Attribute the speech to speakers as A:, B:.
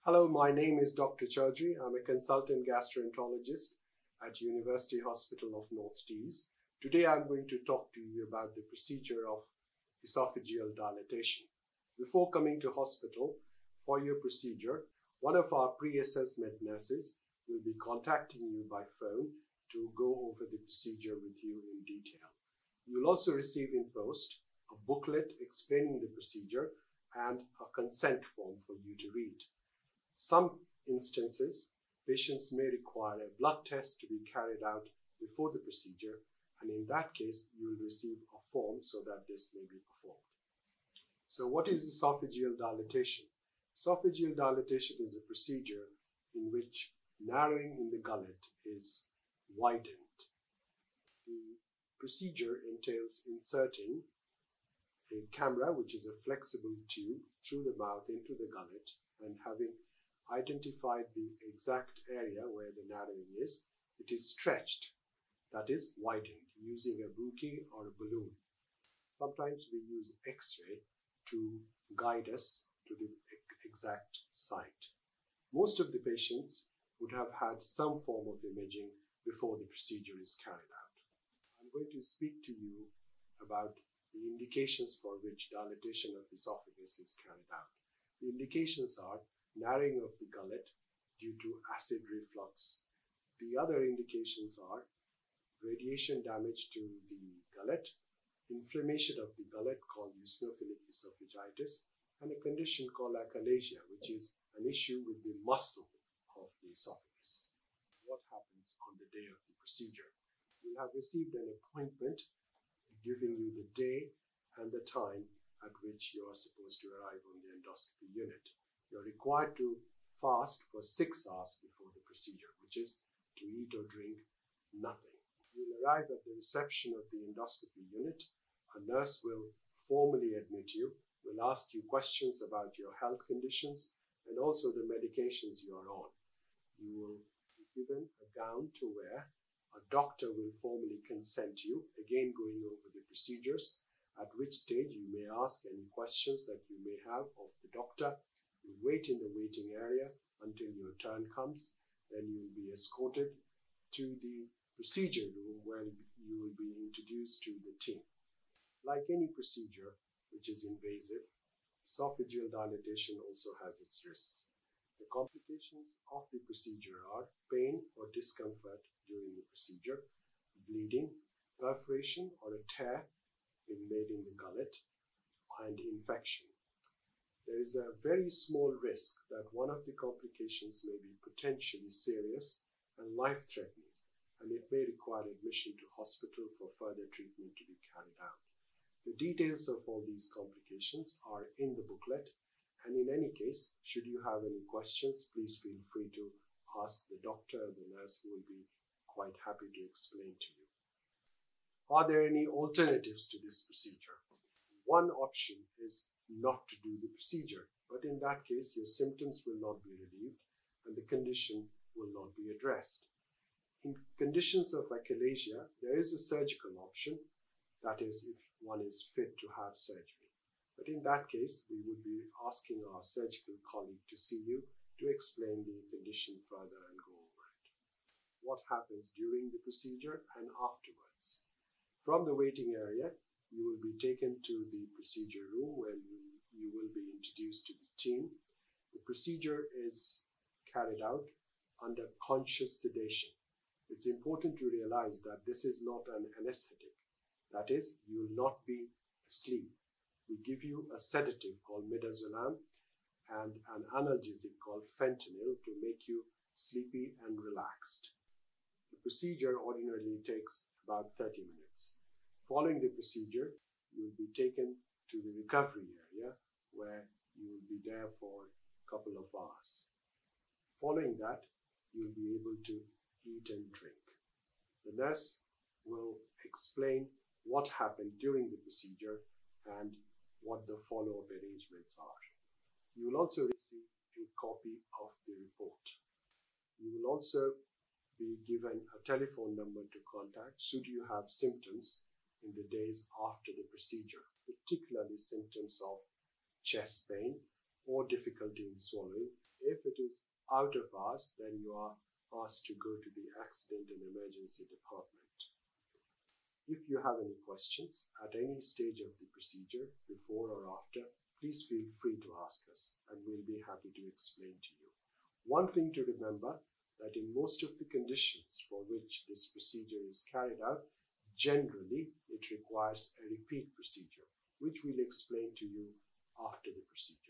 A: Hello, my name is Dr. Chaudhury. I'm a consultant gastroenterologist at University Hospital of North Tees. Today I'm going to talk to you about the procedure of esophageal dilatation. Before coming to hospital for your procedure, one of our pre-assessment nurses will be contacting you by phone to go over the procedure with you in detail. You'll also receive in post a booklet explaining the procedure and a consent form for you to read. Some instances, patients may require a blood test to be carried out before the procedure, and in that case, you will receive a form so that this may be performed. So what is esophageal dilatation? Esophageal dilatation is a procedure in which narrowing in the gullet is widened. The procedure entails inserting a camera, which is a flexible tube, through the mouth into the gullet, and having identified the exact area where the narrowing is, it is stretched, that is widened, using a Buki or a balloon. Sometimes we use X-ray to guide us to the exact site. Most of the patients would have had some form of imaging before the procedure is carried out. I'm going to speak to you about the indications for which dilatation of esophagus is carried out. The indications are narrowing of the gullet due to acid reflux. The other indications are radiation damage to the gullet, inflammation of the gullet called eosinophilic esophagitis, and a condition called achalasia, which is an issue with the muscle of the esophagus. What happens on the day of the procedure? You'll have received an appointment giving you the day and the time at which you are supposed to arrive on the endoscopy unit. You're required to fast for 6 hours before the procedure, which is to eat or drink nothing. You'll arrive at the reception of the endoscopy unit. A nurse will formally admit you, will ask you questions about your health conditions and also the medications you are on. You will be given a gown to wear. A doctor will formally consent you, again going over the procedures, at which stage you may ask any questions that you may have of the doctor. You wait in the waiting area until your turn comes. Then you will be escorted to the procedure room where you will be introduced to the team. Like any procedure which is invasive, esophageal dilatation also has its risks. The complications of the procedure are pain or discomfort during the procedure, bleeding, perforation or a tear being made in the gullet, and infection. There is a very small risk that one of the complications may be potentially serious and life-threatening, and it may require admission to hospital for further treatment to be carried out. The details of all these complications are in the booklet, and in any case, should you have any questions, please feel free to ask the doctor or the nurse, who will be quite happy to explain to you. Are there any alternatives to this procedure? One option is not to do the procedure, but in that case your symptoms will not be relieved and the condition will not be addressed. In conditions of achalasia, there is a surgical option, that is if one is fit to have surgery. But in that case, we would be asking our surgical colleague to see you to explain the condition further and go over it. What happens during the procedure and afterwards? From the waiting area, you will be taken to the procedure room where you will be introduced to the team. The procedure is carried out under conscious sedation. It's important to realize that this is not an anesthetic. That is, you will not be asleep. We give you a sedative called midazolam and an analgesic called fentanyl to make you sleepy and relaxed. The procedure ordinarily takes about 30 minutes. Following the procedure, you will be taken to the recovery area where you will be there for a couple of hours. Following that, you will be able to eat and drink. The nurse will explain what happened during the procedure and what the follow-up arrangements are. You will also receive a copy of the report. You will also be given a telephone number to contact should you have symptoms in the days after the procedure, particularly symptoms of chest pain or difficulty in swallowing. if it is out of hours, then you are asked to go to the accident and emergency department. If you have any questions at any stage of the procedure, before or after, please feel free to ask us and we'll be happy to explain to you. One thing to remember, that in most of the conditions for which this procedure is carried out, generally it requires a repeat procedure, which we'll explain to you after the procedure.